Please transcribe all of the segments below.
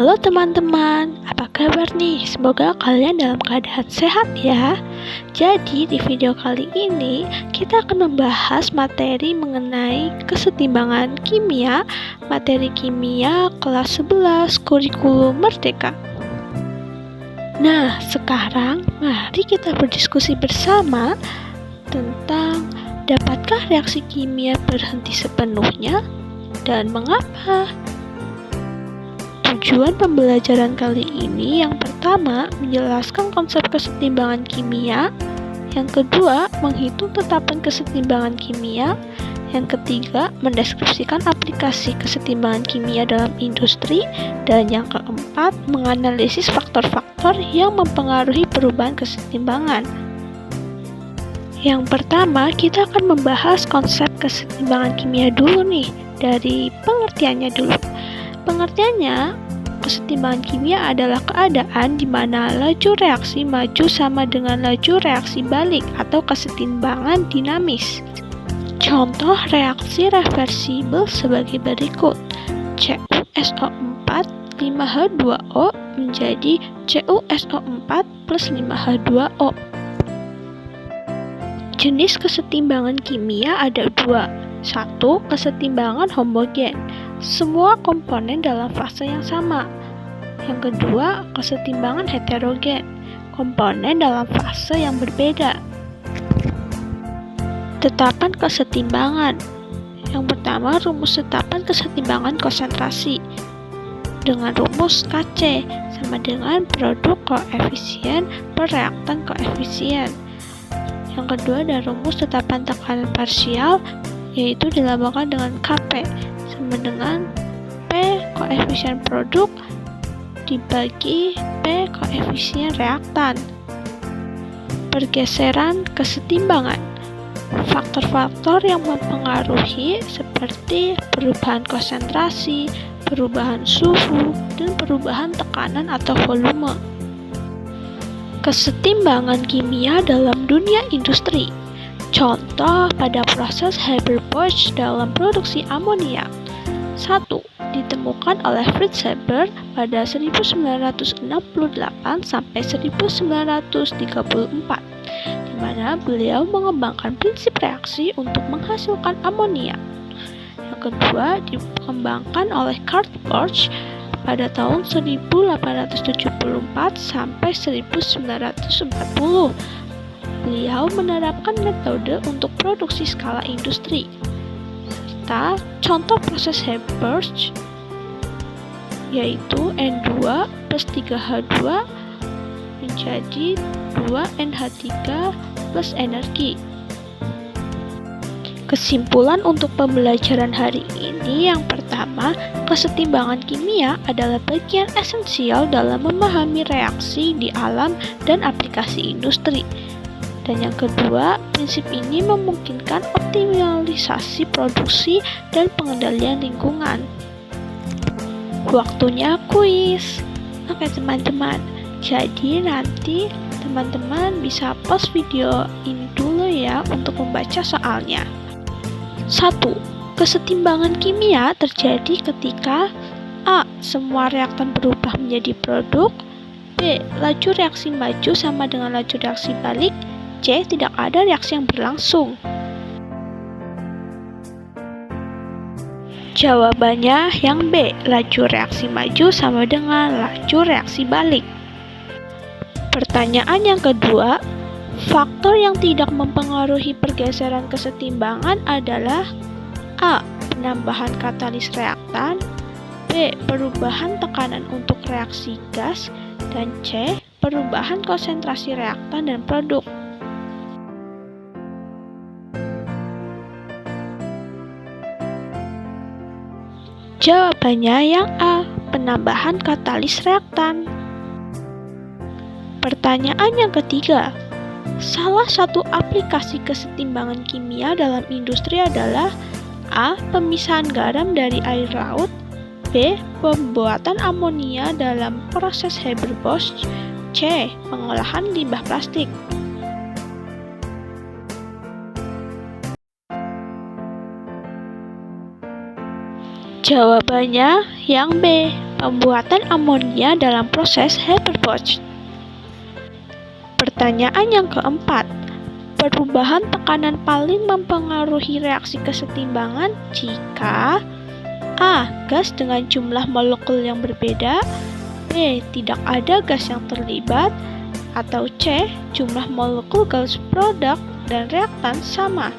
Halo teman-teman, apa kabar nih? Semoga kalian dalam keadaan sehat ya. Jadi di video kali ini kita akan membahas materi mengenai kesetimbangan kimia, materi kimia kelas 11 kurikulum merdeka. Nah, sekarang mari kita berdiskusi bersama tentang dapatkah reaksi kimia berhenti sepenuhnya dan mengapa? Tujuan pembelajaran kali ini yang pertama menjelaskan konsep kesetimbangan kimia, yang kedua menghitung tetapan kesetimbangan kimia, yang ketiga mendeskripsikan aplikasi kesetimbangan kimia dalam industri, dan yang keempat menganalisis faktor-faktor yang mempengaruhi perubahan kesetimbangan. Yang pertama kita akan membahas konsep kesetimbangan kimia dulu nih, dari pengertiannya dulu. Pengertiannya, kesetimbangan kimia adalah keadaan di mana laju reaksi maju sama dengan laju reaksi balik atau kesetimbangan dinamis. Contoh reaksi reversibel sebagai berikut. CuSO4 5H2O menjadi CuSO4 plus 5H2O. Jenis kesetimbangan kimia ada dua. Satu, kesetimbangan homogen. Semua komponen dalam fase yang sama. Yang kedua, kesetimbangan heterogen. Komponen dalam fase yang berbeda. Tetapan kesetimbangan. Yang pertama, rumus tetapan kesetimbangan konsentrasi. Dengan rumus Kc sama dengan produk koefisien per reaktan koefisien. Yang kedua, ada rumus tetapan tekanan parsial, yaitu dilambangkan dengan Kp sama dengan P koefisien produk dibagi P koefisien reaktan. Pergeseran kesetimbangan. Faktor-faktor yang mempengaruhi seperti perubahan konsentrasi, perubahan suhu, dan perubahan tekanan atau volume. Kesetimbangan kimia dalam dunia industri. Contoh pada proses Haber-Bosch dalam produksi amonia. 1. Ditemukan oleh Fritz Haber pada 1968 sampai 1934, di mana beliau mengembangkan prinsip reaksi untuk menghasilkan amonia. Yang kedua, dikembangkan oleh Karl Bosch pada tahun 1874 sampai 1940. Beliau menerapkan metode untuk produksi skala industri. Serta contoh proses Haber-Bosch yaitu N2 plus 3H2 menjadi 2NH3 plus energi. Kesimpulan untuk pembelajaran hari ini yang pertama, kesetimbangan kimia adalah bagian esensial dalam memahami reaksi di alam dan aplikasi industri. Dan yang kedua, prinsip ini memungkinkan optimalisasi produksi dan pengendalian lingkungan. Waktunya kuis. Oke teman-teman, jadi nanti teman-teman bisa pause video ini dulu ya untuk membaca soalnya. 1. Kesetimbangan kimia terjadi ketika A. Semua reaktan berubah menjadi produk. B. Laju reaksi maju sama dengan laju reaksi balik. C. Tidak ada reaksi yang berlangsung. Jawabannya yang B. Laju reaksi maju sama dengan laju reaksi balik. Pertanyaan yang kedua, faktor yang tidak mempengaruhi pergeseran kesetimbangan adalah A. Penambahan katalis reaktan, B. Perubahan tekanan untuk reaksi gas, dan C. Perubahan konsentrasi reaktan dan produk. Jawabannya yang A. Penambahan katalis reaktan. Pertanyaan yang ketiga, salah satu aplikasi kesetimbangan kimia dalam industri adalah A. Pemisahan garam dari air laut, B. Pembuatan amonia dalam proses Haber-Bosch, C. Pengolahan limbah plastik. Jawabannya yang B. Pembuatan amonia dalam proses Haber-Bosch. Pertanyaan yang keempat, perubahan tekanan paling mempengaruhi reaksi kesetimbangan jika A. Gas dengan jumlah molekul yang berbeda, B. Tidak ada gas yang terlibat, atau C. Jumlah molekul gas produk dan reaktan sama.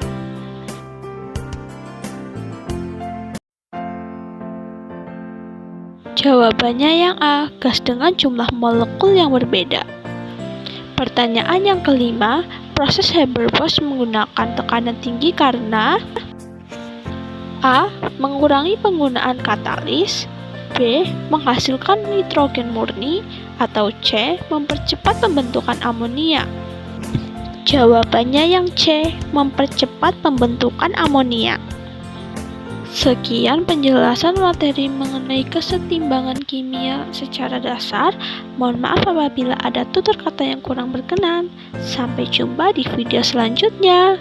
Jawabannya yang A, gas dengan jumlah molekul yang berbeda. Pertanyaan yang kelima, proses Haber-Bosch menggunakan tekanan tinggi karena A. Mengurangi penggunaan katalis, B. Menghasilkan nitrogen murni, atau C. Mempercepat pembentukan amonia. Jawabannya yang C, mempercepat pembentukan amonia. Sekian penjelasan materi mengenai kesetimbangan kimia secara dasar. Mohon maaf apabila ada tutur kata yang kurang berkenan. Sampai jumpa di video selanjutnya.